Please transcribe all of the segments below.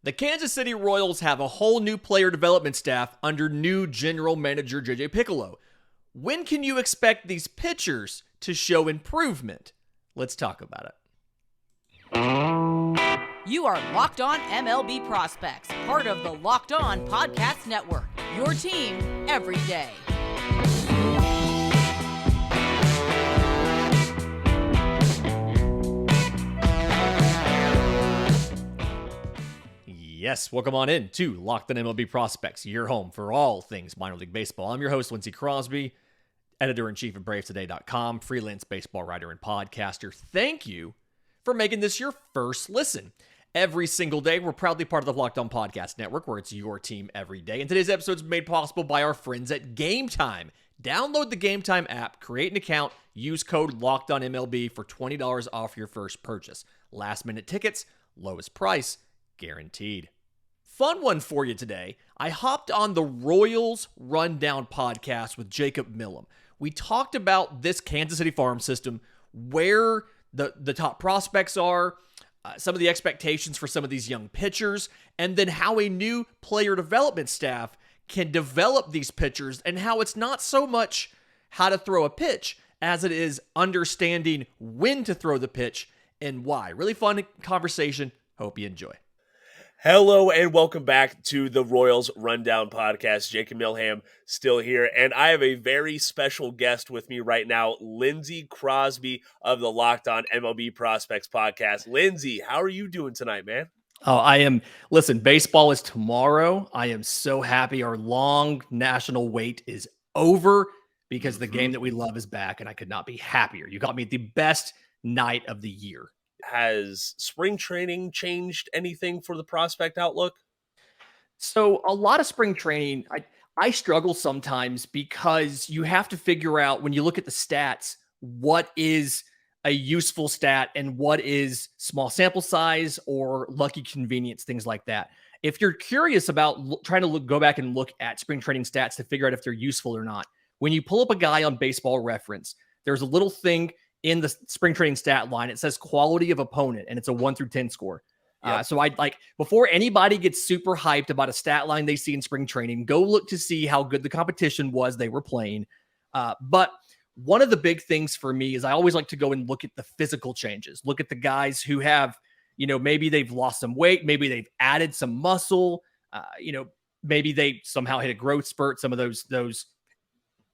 The Kansas City Royals have a whole new player development staff under new general manager JJ Piccolo. When can you expect these pitchers to show improvement? Let's talk about it. You are Locked On MLB Prospects, part of the Locked On Podcast Network, your team every day. Yes, welcome on in to Locked On MLB Prospects, your home for all things minor league baseball. I'm your host, Lindsey Crosby, editor-in-chief of BravesToday.com, freelance baseball writer and podcaster. Thank you for making this your first listen. Every single day, we're proudly part of the Locked On Podcast Network, where it's your team every day. And today's episode is made possible by our friends at Game Time. Download the Game Time app, create an account, use code LOCKEDONMLB for $20 off your first purchase. Last-minute tickets, lowest price, guaranteed. Fun one for you today. I hopped on the Royals Rundown podcast with Jacob Millham. We talked about this Kansas City farm system, where the top prospects are, some of the expectations for some of these young pitchers, and then how a new player development staff can develop these pitchers, and how it's not so much how to throw a pitch as it is understanding when to throw the pitch and why. Really fun conversation. Hope you enjoy. Hello and welcome back to the Royals Rundown podcast. Jacob Millham still here, and I have a very special guest with me right now, Lindsey Crosby of the Locked On MLB Prospects podcast. Lindsey, how are you doing tonight, man? Oh, I am. Listen, baseball is tomorrow. I am so happy our long national wait is over because the game that we love is back, and I could not be happier. You got me at the best night of the year. Has spring training changed anything for the prospect outlook? So a lot of spring training, I struggle sometimes because you have to figure out, when you look at the stats, what is a useful stat and what is small sample size or lucky convenience, things like that. If you're curious about trying to go back and look at spring training stats to figure out if they're useful or not, when you pull up a guy on Baseball Reference, there's a little thing in the spring training stat line. It says quality of opponent, and it's a 1 through 10 score. Yep. So I'd like, before anybody gets super hyped about a stat line they see in spring training, go look to see how good the competition was they were playing. But one of the big things for me is I always like to go and look at the physical changes. Look at the guys who have, maybe they've lost some weight, maybe they've added some muscle, maybe they somehow hit a growth spurt. Some of those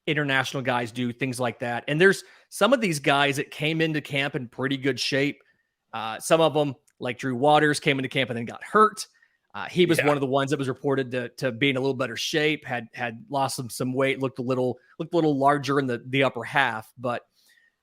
international guys do things like that. And there's some of these guys that came into camp in pretty good shape. Some of them, like Drew Waters, came into camp and then got hurt. He was one of the ones that was reported to be in a little better shape, had lost some weight, looked a little larger in the upper half. But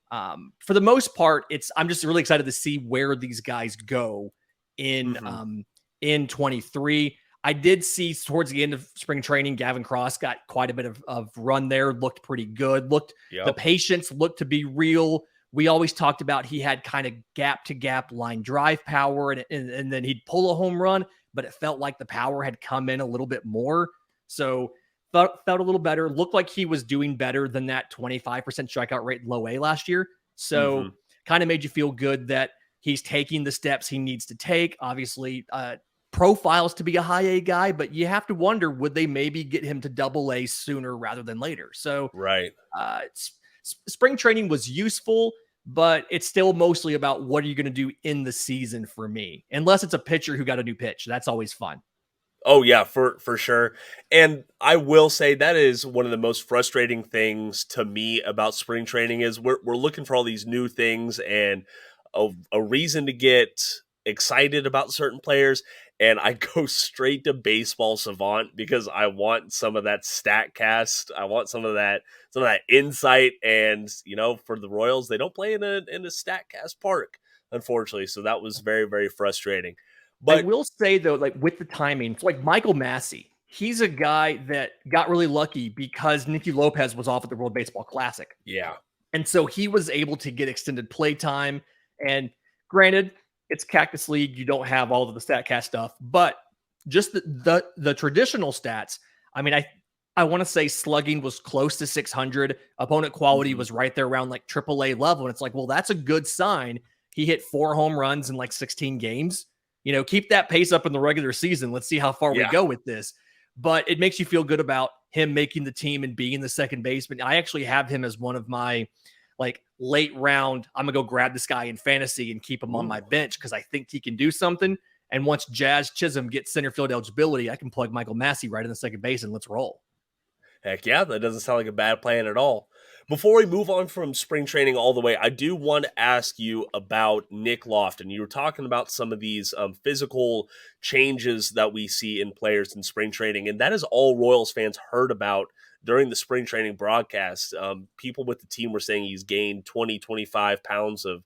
for the most part, I'm just really excited to see where these guys go in 23. I did see towards the end of spring training, Gavin Cross got quite a bit of run there, looked pretty good. The patience looked to be real. We always talked about he had kind of gap-to-gap line drive power, and then he'd pull a home run, but it felt like the power had come in a little bit more. So felt a little better. Looked like he was doing better than that 25% strikeout rate in low A last year. So kind of made you feel good that he's taking the steps he needs to take. Obviously, profiles to be a high A guy, but you have to wonder, would they maybe get him to double A sooner rather than later? So spring training was useful, but it's still mostly about what are you going to do in the season for me, unless it's a pitcher who got a new pitch. That's always fun. Oh yeah, for sure. And I will say that is one of the most frustrating things to me about spring training is we're looking for all these new things and a reason to get excited about certain players. And I go straight to Baseball Savant because I want some of that StatCast. I want some of that insight. And for the Royals, they don't play in a StatCast park, unfortunately. So that was very, very frustrating. But I will say though, like with the timing, it's like Michael Massey. He's a guy that got really lucky because Nicky Lopez was off at the World Baseball Classic. Yeah, and so he was able to get extended play time. And granted, it's Cactus League. You don't have all of the StatCast stuff, but just the traditional stats. I mean, I want to say slugging was close to 600. Opponent quality was right there around like AAA level. And it's like, well, that's a good sign. He hit 4 home runs in like 16 games. keep that pace up in the regular season. Let's see how far we Yeah. go with this. But it makes you feel good about him making the team and being the second baseman. I actually have him as one of my late round. I'm gonna go grab this guy in fantasy and keep him on my bench because I think he can do something. And once Jazz Chisholm gets center field eligibility, I can plug Michael Massey right in the second base and let's roll. Heck yeah, that doesn't sound like a bad plan at all. Before we move on from spring training all the way, I do want to ask you about Nick Lofton. You were talking about some of these physical changes that we see in players in spring training, and that is all Royals fans heard about during the spring training broadcast. People with the team were saying he's gained 20, 25 pounds of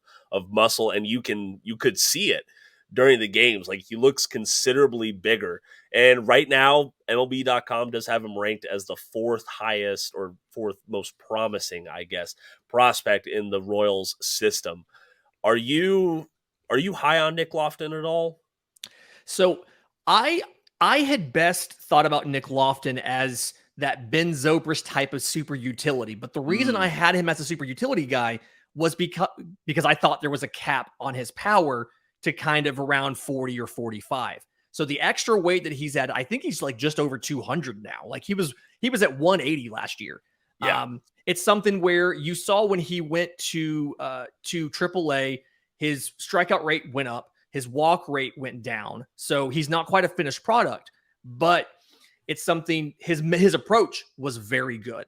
muscle, and you could see it during the games. Like, he looks considerably bigger. And right now, MLB.com does have him ranked as the fourth highest or fourth most promising, I guess, prospect in the Royals system. Are you high on Nick Lofton at all? So I had best thought about Nick Lofton as that Ben Zobrist type of super utility. But the reason I had him as a super utility guy was because I thought there was a cap on his power to kind of around 40 or 45. So the extra weight that he's at, I think he's like just over 200 now. Like he was at 180 last year. Yeah. It's something where you saw when he went to AAA, his strikeout rate went up, his walk rate went down. So he's not quite a finished product, but it's something, his approach was very good.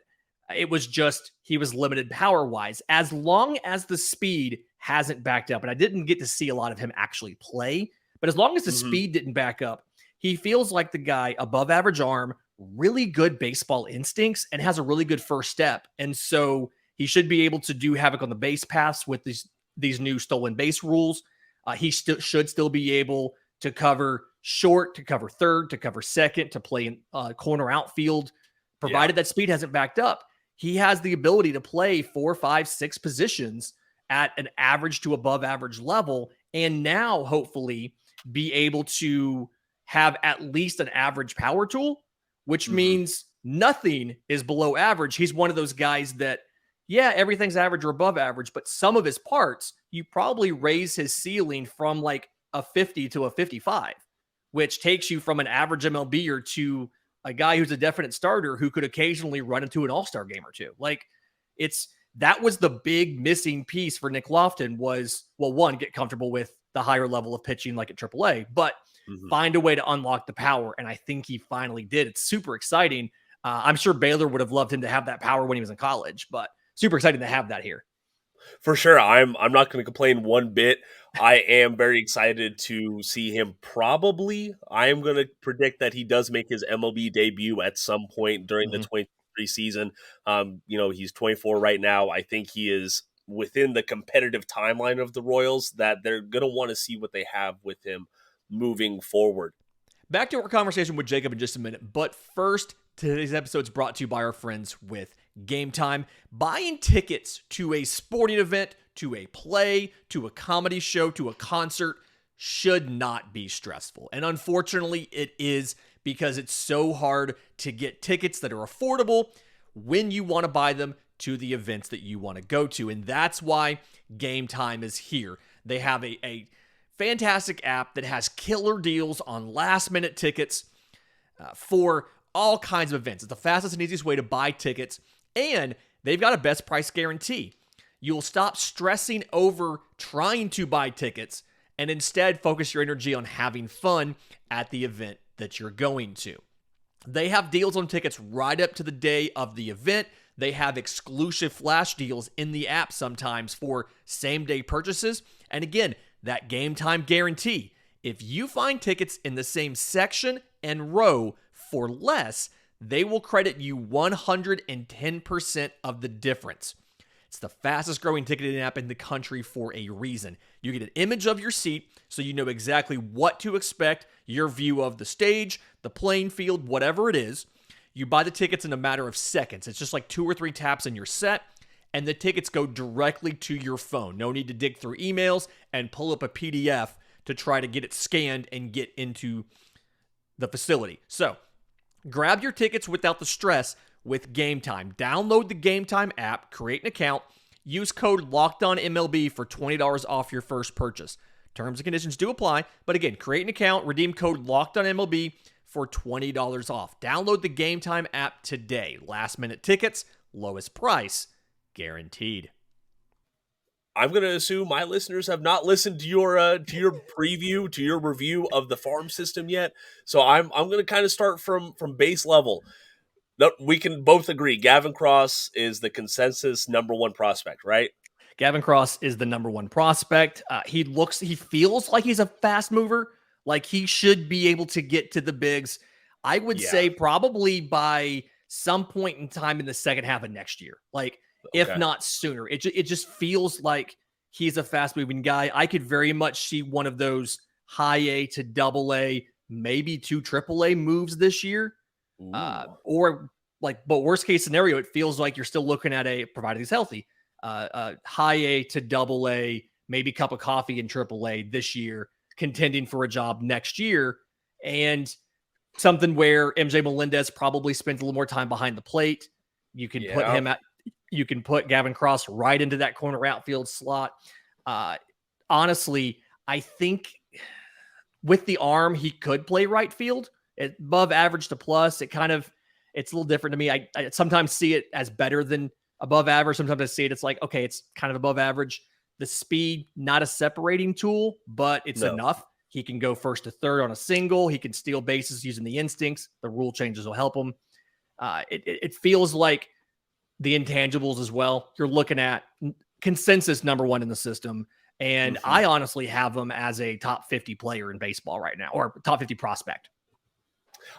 It was just, he was limited power wise, as long as the speed hasn't backed up. And I didn't get to see a lot of him actually play, but as long as the speed didn't back up, he feels like the guy, above average arm, really good baseball instincts, and has a really good first step. And so he should be able to do havoc on the base paths with these new stolen base rules. He should still be able to cover short, to cover third, to cover second, to play in corner outfield, provided that speed hasn't backed up. He has the ability to play 4, 5, 6 positions at an average to above average level, and now hopefully be able to have at least an average power tool, which means nothing is below average. He's one of those guys that, everything's average or above average, but some of his parts, you probably raise his ceiling from like a 50 to a 55, which takes you from an average MLBer to a guy who's a definite starter who could occasionally run into an all-star game or two. Like, that was the big missing piece for Nick Lofton was, well, one, get comfortable with the higher level of pitching like at AAA, but find a way to unlock the power. And I think he finally did. It's super exciting. I'm sure Baylor would have loved him to have that power when he was in college, but super exciting to have that here. For sure. I'm not going to complain one bit. I am very excited to see him. Probably, I am going to predict that he does make his MLB debut at some point during the 2023 season. He's 24 right now. I think he is within the competitive timeline of the Royals that they're going to want to see what they have with him moving forward. Back to our conversation with Jacob in just a minute. But first, today's episode is brought to you by our friends with Game Time. Buying tickets to a sporting event, to a play, to a comedy show, to a concert should not be stressful. And unfortunately, it is, because it's so hard to get tickets that are affordable when you want to buy them to the events that you want to go to. And that's why Game Time is here. They have a fantastic app that has killer deals on last-minute tickets for all kinds of events. It's the fastest and easiest way to buy tickets, and they've got a best price guarantee. You'll stop stressing over trying to buy tickets and instead focus your energy on having fun at the event that you're going to. They have deals on tickets right up to the day of the event. They have exclusive flash deals in the app sometimes for same-day purchases. And again, that Game Time guarantee. If you find tickets in the same section and row for less, they will credit you 110% of the difference. It's the fastest growing ticketing app in the country for a reason. You get an image of your seat so you know exactly what to expect, your view of the stage, the playing field, whatever it is. You buy the tickets in a matter of seconds. It's just like 2 or 3 taps and you're set, and the tickets go directly to your phone. No need to dig through emails and pull up a PDF to try to get it scanned and get into the facility. So, grab your tickets without the stress with Game Time. Download the Game Time app, create an account, use code LOCKEDONMLB for $20 off your first purchase. Terms and conditions do apply. But again, create an account, redeem code LOCKEDONMLB for $20 off. Download the Game Time app today. Last minute tickets, lowest price, guaranteed. I'm going to assume my listeners have not listened to your preview, to your review of the farm system yet. So I'm going to kind of start from base level. No, we can both agree Gavin Cross is the consensus number one prospect, right? Gavin Cross is the number one prospect. He feels like he's a fast mover. Like he should be able to get to the bigs. I would say probably by some point in time in the second half of next year. Like, if not sooner. It just feels like he's a fast-moving guy. I could very much see one of those high A to double A, maybe 2 triple A moves this year. But worst case scenario, it feels like you're still looking at provided he's healthy, high A to double A, maybe cup of coffee in triple A this year, contending for a job next year. And something where MJ Melendez probably spends a little more time behind the plate. You can put him at... You can put Gavin Cross right into that corner outfield slot. Honestly, I think with the arm, he could play right field. Above average to plus, it's a little different to me. I sometimes see it as better than above average. Sometimes I see it, it's like, okay, it's kind of above average. The speed, not a separating tool, but it's enough. He can go first to third on a single. He can steal bases using the instincts. The rule changes will help him. It feels like the intangibles as well. You're looking at consensus number one in the system. And I honestly have him as a top 50 player in baseball right now, or top 50 prospect.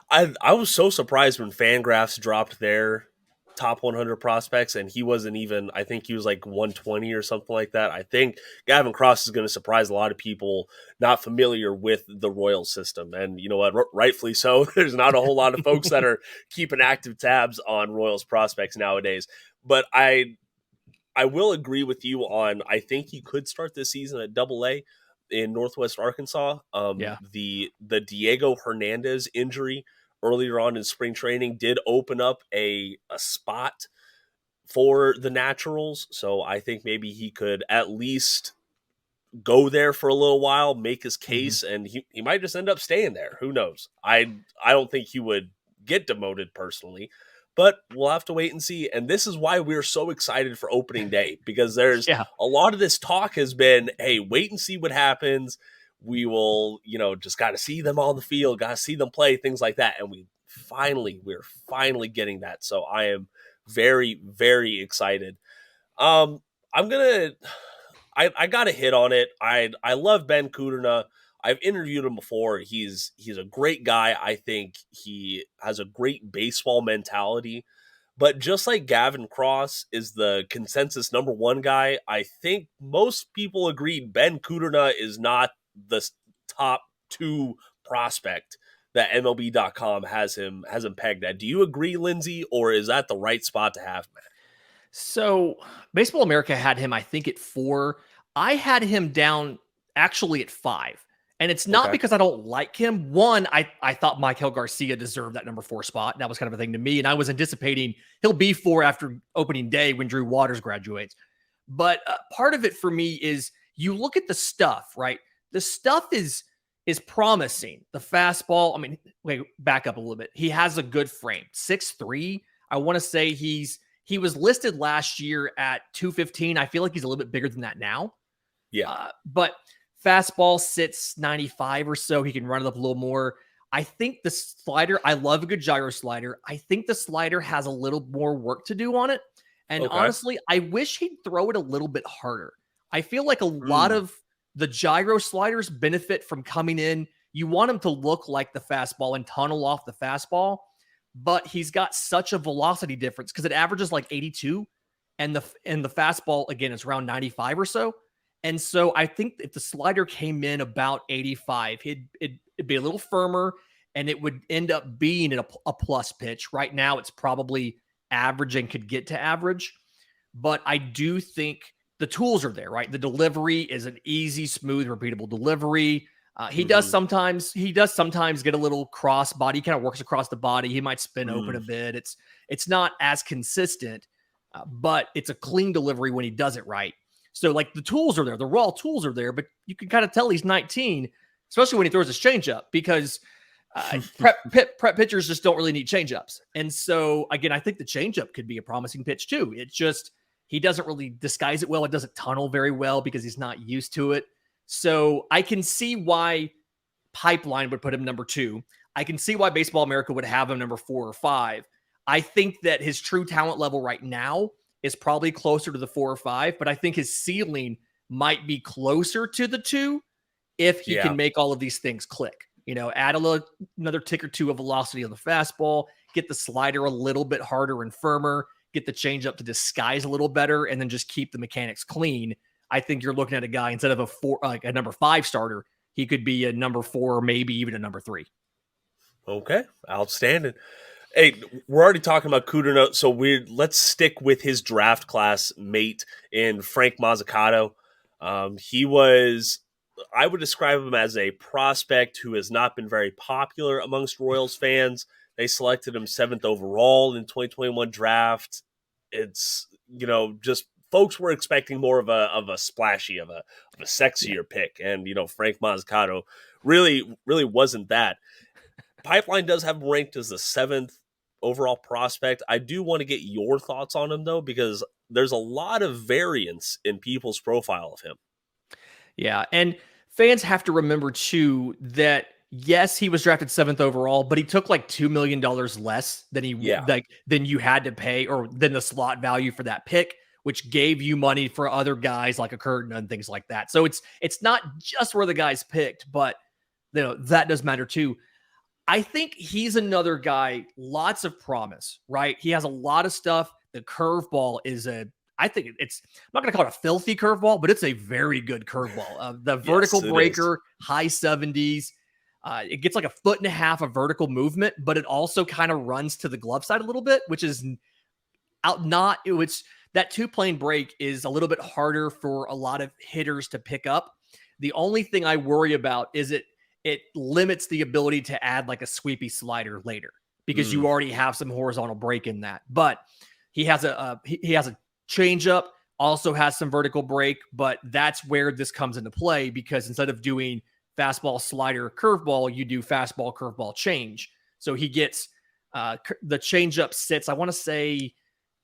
I was so surprised when Fangraphs dropped their top 100 prospects and he wasn't even, I think he was like 120 or something like that. I think Gavin Cross is going to surprise a lot of people not familiar with the Royals system. And you know what? Rightfully so. There's not a whole lot of folks that are keeping active tabs on Royals prospects nowadays. But I will agree with you on, I think he could start this season at Double-A in Northwest Arkansas. The Diego Hernandez injury earlier on in spring training did open up a spot for the Naturals. So I think maybe he could at least go there for a little while, make his case, and he might just end up staying there. Who knows? I don't think he would get demoted personally, but we'll have to wait and see. And this is why we're so excited for opening day, because there's a lot of this talk has been, hey, wait and see what happens. We will, just got to see them on the field, got to see them play, things like that. And we're finally getting that. So I am very, very excited. I got to hit on it. I love Ben Kudrna. I've interviewed him before. He's a great guy. I think he has a great baseball mentality. But just like Gavin Cross is the consensus number one guy, I think most people agreed Ben Kudrna is not the top 2 prospect that MLB.com has him pegged at. Do you agree, Lindsay, or is that the right spot to have him at? So Baseball America had him, I think, at 4. I had him down actually at 5. And it's not because I don't like him. One, I thought Michael Garcia deserved that number 4 spot. That was kind of a thing to me. And I was anticipating he'll be 4 after opening day when Drew Waters graduates. But part of it for me is you look at the stuff, right? The stuff is promising. The fastball, wait, back up a little bit. He has a good frame. 6'3". I want to say he was listed last year at 215. I feel like he's a little bit bigger than that now. Yeah. But fastball sits 95 or so. He can run it up a little more. I think the slider, I love a good gyro slider. I think the slider has a little more work to do on it. And honestly, I wish he'd throw it a little bit harder. I feel like a lot of the gyro sliders benefit from coming in. You want him to look like the fastball and tunnel off the fastball, but he's got such a velocity difference because it averages like 82, and the fastball, again, is around 95 or so. And so I think if the slider came in about 85, it'd be a little firmer, and it would end up being a plus pitch. Right now, it's probably average and could get to average, but I do think the tools are there, right? The delivery is an easy, smooth, repeatable delivery. He does sometimes get a little cross body. He kind of works across the body. He might spin open a bit. It's not as consistent, but it's a clean delivery when he does it right. So like the tools are there, the raw tools are there, but you can kind of tell he's 19, especially when he throws his changeup, because prep pitchers just don't really need changeups. And so again, I think the changeup could be a promising pitch too. It's just he doesn't really disguise it well. It doesn't tunnel very well because he's not used to it. So I can see why Pipeline would put him number 2. I can see why Baseball America would have him number 4 or 5. I think that his true talent level right now is probably closer to the 4 or 5, but I think his ceiling might be closer to the 2 if he can make all of these things click. Add another tick or 2 of velocity on the fastball, get the slider a little bit harder and firmer, get the changeup to disguise a little better, and then just keep the mechanics clean. I think you're looking at a guy instead of a number 5 starter, he could be a number 4 or maybe even a number 3. Okay, outstanding. Hey, we're already talking about Kudrna, so let's stick with his draft class mate in Frank Mozzicato. I would describe him as a prospect who has not been very popular amongst Royals fans. They selected him 7th overall in 2021 draft. It's, just folks were expecting more of a splashy, of a sexier pick. And, Frank Mozzicato really wasn't that. Pipeline does have him ranked as the 7th overall prospect. I do want to get your thoughts on him, though, because there's a lot of variance in people's profile of him. Yeah, and fans have to remember, too, that, yes, he was drafted 7th overall, but he took like $2 million less than than you had to pay, or than the slot value for that pick, which gave you money for other guys like a Curtin and things like that. So it's not just where the guy's picked, but that does matter too. I think he's another guy, lots of promise, right? He has a lot of stuff. The curveball is I think I'm not going to call it a filthy curveball, but it's a very good curveball. The vertical breaker, high 70s. It gets like 1.5 feet of vertical movement, but it also kind of runs to the glove side a little bit, which is that 2-plane break is a little bit harder for a lot of hitters to pick up. The only thing I worry about is it limits the ability to add like a sweepy slider later, because you already have some horizontal break in that. But he has a changeup, also has some vertical break, but that's where this comes into play, because instead of doing fastball, slider, curveball, you do fastball, curveball, change. So he gets the changeup sits, I want to say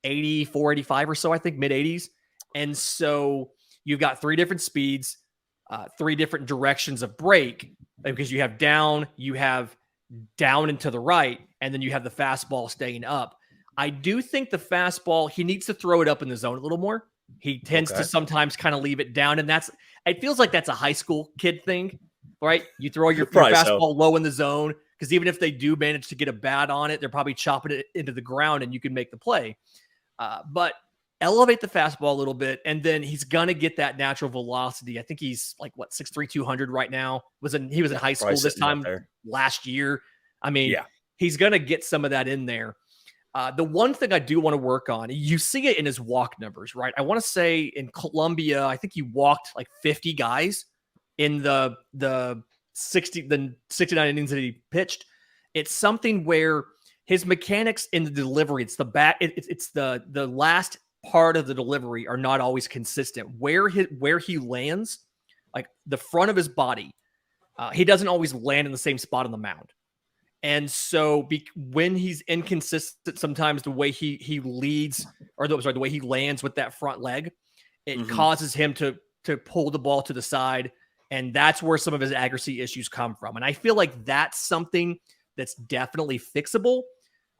84, 85 or so, I think mid 80s. And so you've got 3 different speeds, 3 different directions of break, because you have down and to the right, and then you have the fastball staying up. I do think the fastball, he needs to throw it up in the zone a little more. He tends to sometimes kind of leave it down, and it feels like that's a high school kid thing, right? You throw your fastball low in the zone, because even if they do manage to get a bat on it, they're probably chopping it into the ground and you can make the play. But elevate the fastball a little bit, and then he's going to get that natural velocity. I think he's like, 6'3", 200 right now. He was in high school this time last year. I mean, he's going to get some of that in there. The one thing I do want to work on, you see it in his walk numbers, right? I want to say in Columbia, I think he walked like 50 guys in the 69 innings that he pitched. It's something where his mechanics in the delivery, it's the last part of the delivery are not always consistent. Where he lands, like the front of his body, he doesn't always land in the same spot on the mound. And so when he's inconsistent, sometimes the way he leads, the way he lands with that front leg, it causes him to pull the ball to the side. And that's where some of his accuracy issues come from. And I feel like that's something that's definitely fixable.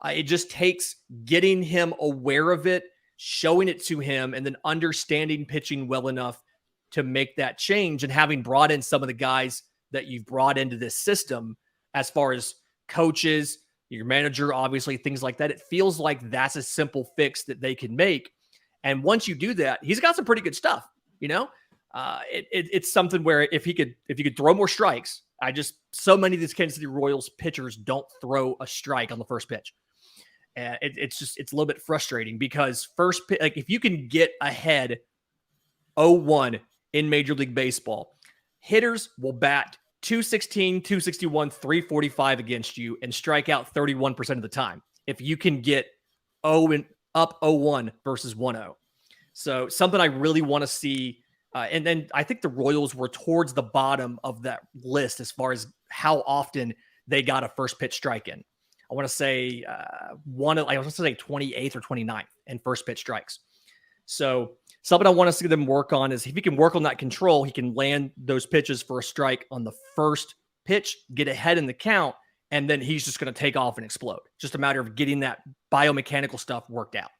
It just takes getting him aware of it, showing it to him, and then understanding pitching well enough to make that change. And having brought in some of the guys that you've brought into this system, as far as coaches, your manager, obviously, things like that, it feels like that's a simple fix that they can make. And once you do that, he's got some pretty good stuff. It's something where if you could throw more strikes, so many of these Kansas City Royals pitchers don't throw a strike on the first pitch. It's a little bit frustrating, because if you can get ahead 0-1 in Major League Baseball, hitters will bat 216, 261, 345 against you and strike out 31% of the time if you can get up 0-1 versus 1-0. So something I really want to see And then I think the Royals were towards the bottom of that list as far as how often they got a first pitch strike in. I want to say I want to say 28th or 29th in first pitch strikes. So something I want to see them work on is if he can work on that control, he can land those pitches for a strike on the first pitch, get ahead in the count, and then he's just going to take off and explode. Just a matter of getting that biomechanical stuff worked out.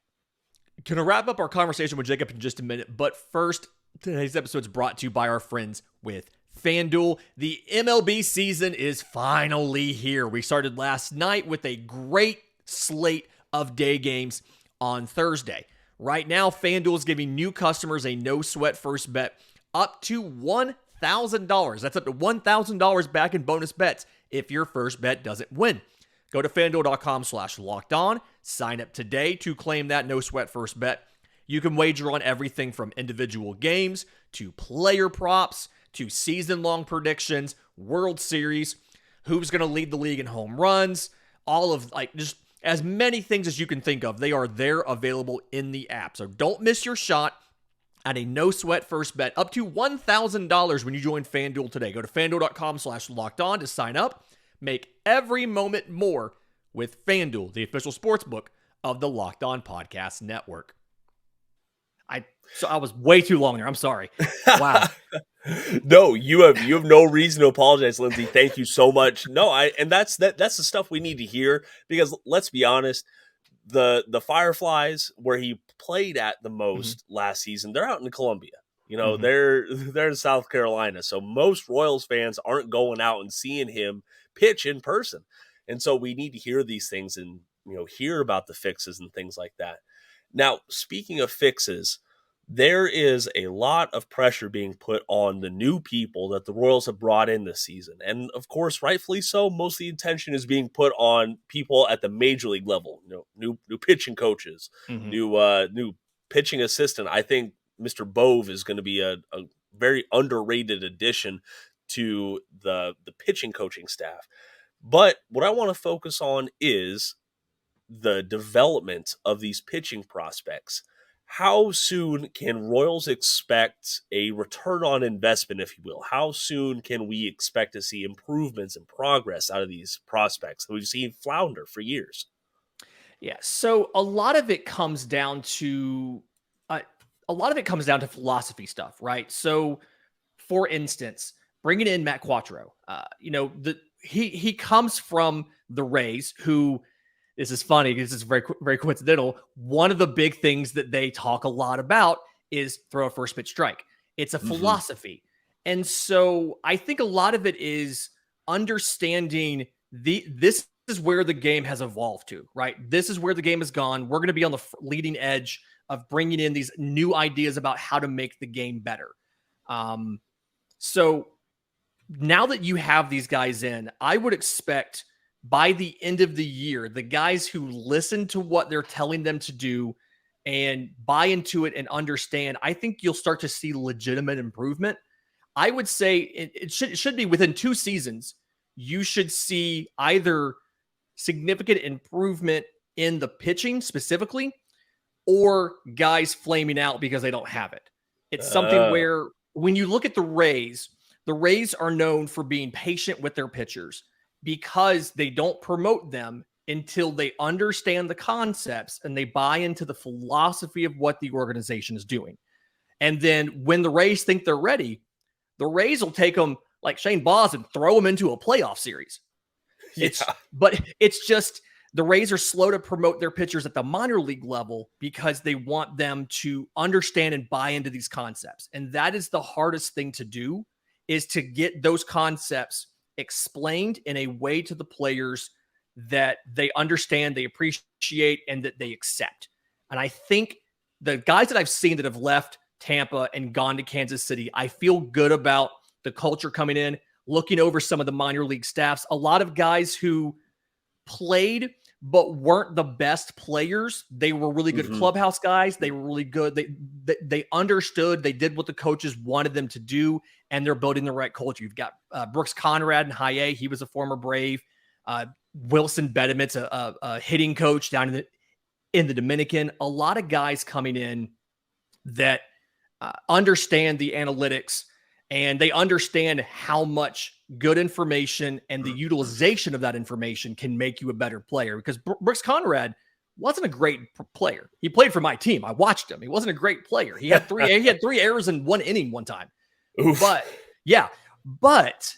Gonna wrap up our conversation with Jacob in just a minute, but first, today's episode is brought to you by our friends with FanDuel. The MLB season is finally here. We started last night with a great slate of day games on Thursday. Right now, FanDuel is giving new customers a no-sweat first bet up to $1,000. That's up to $1,000 back in bonus bets if your first bet doesn't win. Go to FanDuel.com/lockedon. Sign up today to claim that no-sweat first bet. You can wager on everything from individual games to player props to season-long predictions, World Series, who's going to lead the league in home runs, all of just as many things as you can think of. They are there available in the app. So don't miss your shot at a no-sweat first bet up to $1,000 when you join FanDuel today. Go to FanDuel.com/lockedon to sign up. Make every moment more with FanDuel, the official sportsbook of the Locked On Podcast Network. So I was way too long there. I'm sorry. Wow. No, you have no reason to apologize, Lindsay. Thank you so much. No, that's the stuff we need to hear, because let's be honest, the Fireflies, where he played at the most last season, they're out in Columbia. They're in South Carolina. So most Royals fans aren't going out and seeing him pitch in person. And so we need to hear these things and, hear about the fixes and things like that. Now, speaking of fixes, there is a lot of pressure being put on the new people that the Royals have brought in this season. And of course, rightfully so, most of the attention is being put on people at the major league level, new pitching coaches, new pitching assistant. I think Mr. Bove is going to be a very underrated addition to the pitching coaching staff. But what I want to focus on is the development of these pitching prospects. How soon can Royals expect a return on investment, if you will? How soon can we expect to see improvements and progress out of these prospects that we've seen flounder for years? Yeah, so a lot of it comes down to philosophy stuff, right? So, for instance, bringing in Matt Quattro, he comes from the Rays, who, this is funny because it's very, very coincidental. One of the big things that they talk a lot about is throw a first pitch strike. It's a philosophy. And so I think a lot of it is understanding this is where the game has evolved to, right? This is where the game has gone. We're going to be on the leading edge of bringing in these new ideas about how to make the game better. So now that you have these guys in, I would expect by the end of the year, the guys who listen to what they're telling them to do and buy into it and understand, I think you'll start to see legitimate improvement. I would say it should be within 2 seasons. You should see either significant improvement in the pitching specifically, or guys flaming out because they don't have it. It's something where when you look at the Rays are known for being patient with their pitchers because they don't promote them until they understand the concepts and they buy into the philosophy of what the organization is doing. And then when the Rays think they're ready, the Rays will take them like Shane Baz and throw them into a playoff series. But it's just the Rays are slow to promote their pitchers at the minor league level because they want them to understand and buy into these concepts. And that is the hardest thing to do, is to get those concepts explained in a way to the players that they understand, they appreciate, and that they accept. And I think the guys that I've seen that have left Tampa and gone to Kansas City, I feel good about the culture coming in, looking over some of the minor league staffs. A lot of guys who played but weren't the best players. They were really good clubhouse guys. They were really good. They understood. They did what the coaches wanted them to do, and they're building the right culture. You've got Brooks Conrad in high A. He was a former Brave. Wilson Bedemit's a hitting coach down in the Dominican. A lot of guys coming in that understand the analytics, and they understand how much good information and the utilization of that information can make you a better player. Because Brooks Conrad wasn't a great player. He played for my team. I watched him. He wasn't a great player. He had three errors in one inning one time. Oof. But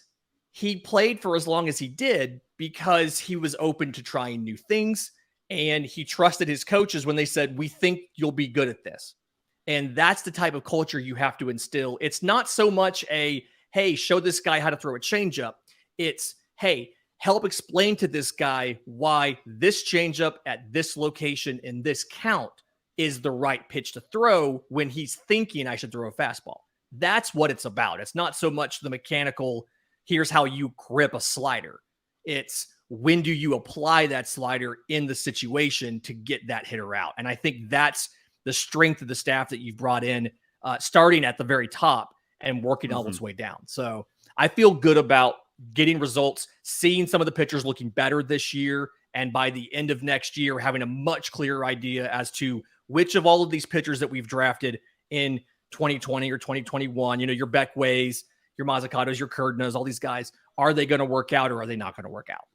he played for as long as he did because he was open to trying new things, and he trusted his coaches when they said, "We think you'll be good at this." And that's the type of culture you have to instill. It's not so much a, hey, show this guy how to throw a changeup. It's, hey, help explain to this guy why this changeup at this location in this count is the right pitch to throw when he's thinking I should throw a fastball. That's what it's about. It's not so much the mechanical, here's how you grip a slider. It's when do you apply that slider in the situation to get that hitter out. And I think that's the strength of the staff that you've brought in, starting at the very top and working all its way down. So I feel good about getting results, seeing some of the pitchers looking better this year, and by the end of next year, having a much clearer idea as to which of all of these pitchers that we've drafted in 2020 or 2021, your Beckways, your Mozzicatos, your Curdnas, all these guys, are they going to work out or are they not going to work out?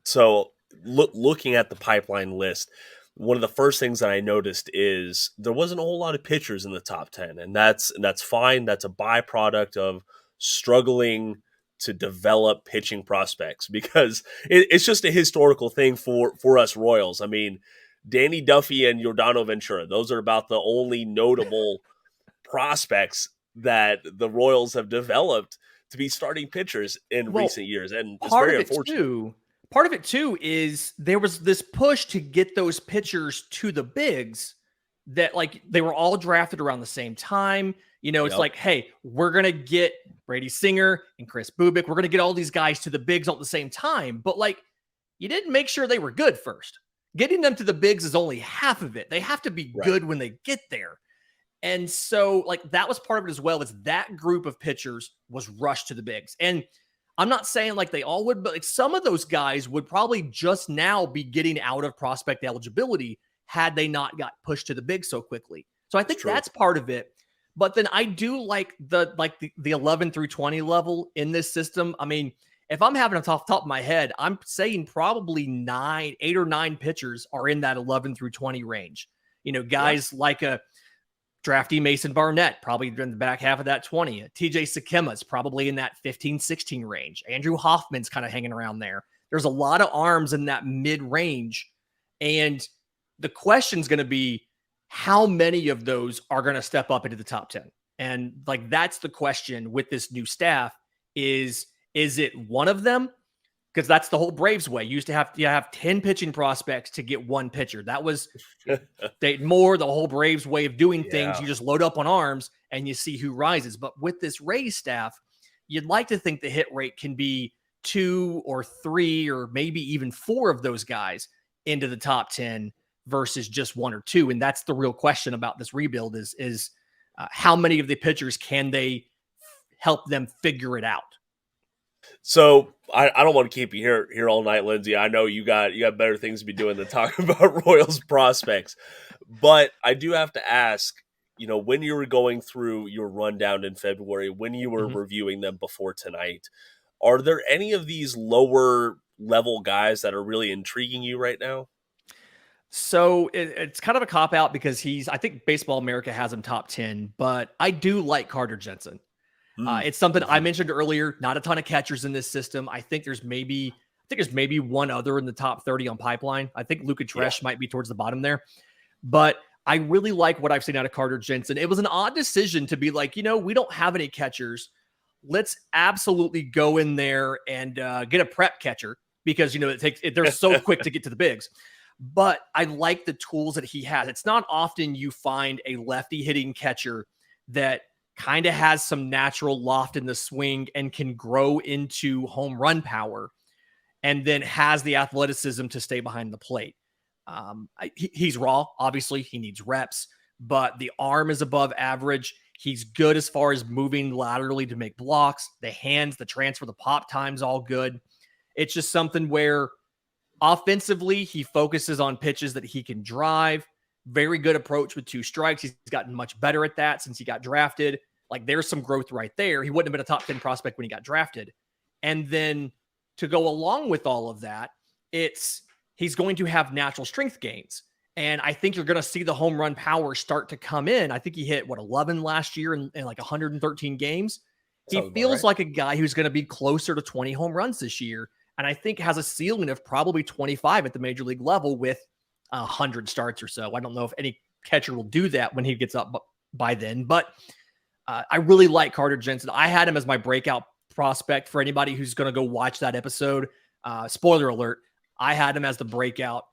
So looking at the pipeline list, one of the first things that I noticed is there wasn't a whole lot of pitchers in the top 10, and that's fine. That's a byproduct of struggling to develop pitching prospects, because it's just a historical thing for us Royals. I mean, Danny Duffy and Yordano Ventura, those are about the only notable prospects that the Royals have developed to be starting pitchers in recent years, and it's very unfortunate. Part of it too is there was this push to get those pitchers to the bigs that, like, they were all drafted around the same time. It's like, hey, we're going to get Brady Singer and Chris Bubik. We're going to get all these guys to the bigs all at the same time. But, like, you didn't make sure they were good first. Getting them to the bigs is only half of it. They have to be good when they get there. And so, like, that was part of it as well, is that group of pitchers was rushed to the bigs. And I'm not saying like they all would, but like some of those guys would probably just now be getting out of prospect eligibility had they not got pushed to the big so quickly. So I think that's part of it. But then I do like the 11 through 20 level in this system. I mean, if I'm having it off the top of my head, I'm saying probably 8 or 9 pitchers are in that 11 through 20 range. Guys like a draftee Mason Barnett, probably in the back half of that 20. TJ Sakema's probably in that 15-16 range. Andrew Hoffman's kind of hanging around there. There's a lot of arms in that mid-range. And the question's going to be, how many of those are going to step up into the top 10? And like, that's the question with this new staff is it one of them? Because that's the whole Braves way. You used to have 10 pitching prospects to get one pitcher. That was the whole Braves way of doing things. You just load up on arms and you see who rises. But with this Rays staff, you'd like to think the hit rate can be 2 or 3 or maybe even 4 of those guys into the top 10 versus just 1 or 2. And that's the real question about this rebuild is how many of the pitchers can they help them figure it out? So I don't want to keep you here all night, Lindsay. I know you got better things to be doing than talk about Royals prospects. But I do have to ask, when you were going through your rundown in February, when you were reviewing them before tonight, are there any of these lower level guys that are really intriguing you right now? So it's kind of a cop out because I think Baseball America has him top 10, but I do like Carter Jensen. It's something I mentioned earlier, not a ton of catchers in this system. I think there's maybe one other in the top 30 on Pipeline. I think Luca Tresh might be towards the bottom there, but I really like what I've seen out of Carter Jensen. It was an odd decision to be like, we don't have any catchers. Let's absolutely go in there and get a prep catcher because, they're so quick to get to the bigs. But I like the tools that he has. It's not often you find a lefty hitting catcher that kind of has some natural loft in the swing and can grow into home run power and then has the athleticism to stay behind the plate. He's raw. Obviously, he needs reps, but the arm is above average. He's good as far as moving laterally to make blocks. The hands, the transfer, the pop time's all good. It's just something where offensively, he focuses on pitches that he can drive. very good approach with 2 strikes. He's gotten much better at that since he got drafted. Like, there's some growth right there. He wouldn't have been a top 10 prospect when he got drafted. And then to go along with all of that, he's going to have natural strength gains. And I think you're going to see the home run power start to come in. I think he hit 11 last year in like 113 games. He feels like a guy who's going to be closer to 20 home runs this year. And I think has a ceiling of probably 25 at the major league level with 100 starts or so. I don't know if any catcher will do that when he gets up by then, but I really like Carter Jensen. I had him as my breakout prospect for anybody who's going to go watch that episode. Spoiler alert. I had him as the breakout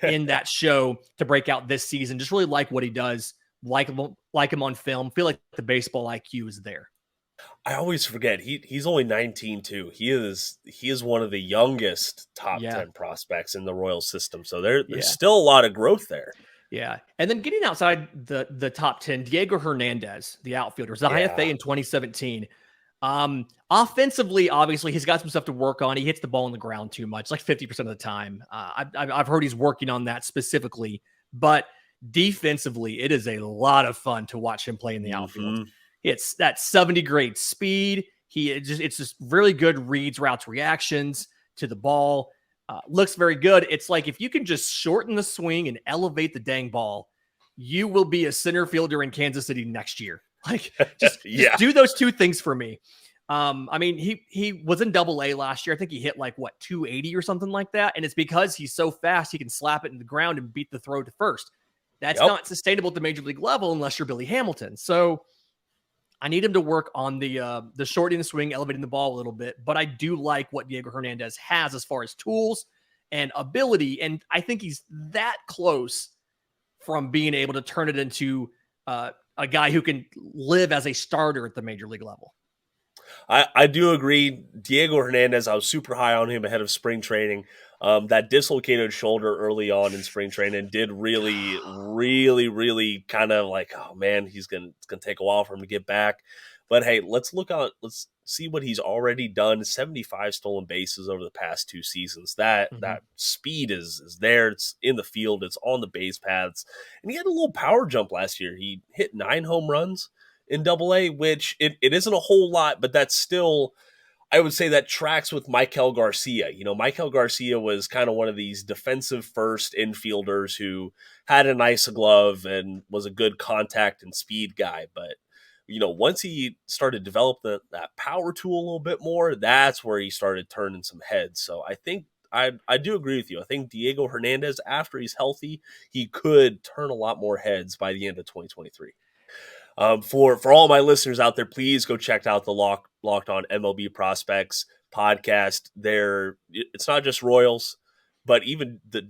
in that show to break out this season. Just really like what he does. Like him on film. Feel like the baseball IQ is there. I always forget he's only 19 too. He is one of the youngest top 10 prospects in the Royals system. So there's still a lot of growth there. Yeah. And then getting outside the top 10, Diego Hernandez, the outfielder, was the IFA in 2017. Offensively, obviously, he's got some stuff to work on. He hits the ball on the ground too much, like 50% of the time. I've heard he's working on that specifically, but defensively, it is a lot of fun to watch him play in the outfield. It's that 70 grade speed. It's just really good reads, routes, reactions to the ball. Looks very good. It's like if you can just shorten the swing and elevate the dang ball, you will be a center fielder in Kansas City next year. Like just do those 2 things for me. I mean, he was in Double-A last year. I think he hit 280 or something like that. And it's because he's so fast, he can slap it in the ground and beat the throw to first. That's not sustainable at the major league level unless you're Billy Hamilton. So I need him to work on the shortening the swing, elevating the ball a little bit. But I do like what Diego Hernandez has as far as tools and ability. And I think he's that close from being able to turn it into a guy who can live as a starter at the major league level. I do agree. Diego Hernandez, I was super high on him ahead of spring training. That dislocated shoulder early on in spring training did really, really kind of like, oh man, it's gonna take a while for him to get back. But hey, let's see what he's already done. 75 stolen bases over the past 2 seasons. That speed is there. It's in the field. It's on the base paths. And he had a little power jump last year. He hit 9 home runs in Double-A, which it isn't a whole lot, but that's still, I would say that tracks with Michael Garcia. Michael Garcia was kind of one of these defensive first infielders who had a nice glove and was a good contact and speed guy. But, once he started to develop that power tool a little bit more, that's where he started turning some heads. So I think I do agree with you. I think Diego Hernandez, after he's healthy, he could turn a lot more heads by the end of 2023. For all my listeners out there, please go check out the Locked On MLB Prospects podcast. It's not just Royals, but even the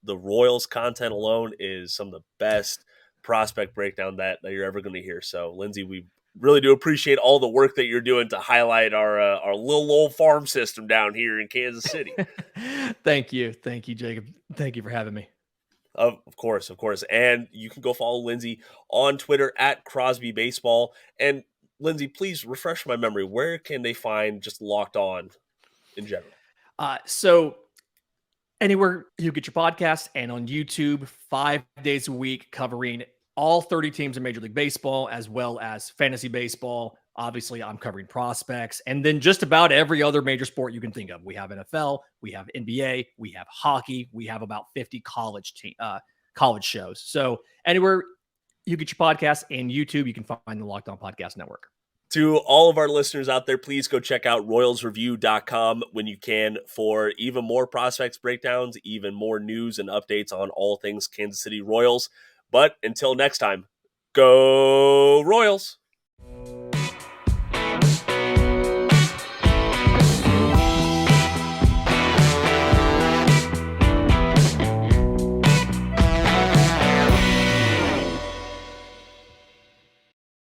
Royals content alone is some of the best prospect breakdown that you're ever going to hear. So, Lindsay, we really do appreciate all the work that you're doing to highlight our little old farm system down here in Kansas City. Thank you, Jacob. Thank you for having me. Of course. And you can go follow Lindsay on Twitter at Crosby Baseball. And Lindsay, please refresh my memory. Where can they find just Locked On in general? So anywhere you get your podcast and on YouTube, 5 days a week covering all 30 teams in Major League Baseball, as well as fantasy baseball. Obviously, I'm covering prospects, and then just about every other major sport you can think of. We have NFL, we have NBA, we have hockey, we have about 50 college shows. So anywhere you get your podcast and YouTube, you can find the Locked On Podcast Network. To all of our listeners out there, please go check out royalsreview.com when you can for even more prospects breakdowns, even more news and updates on all things Kansas City Royals. But until next time, go Royals!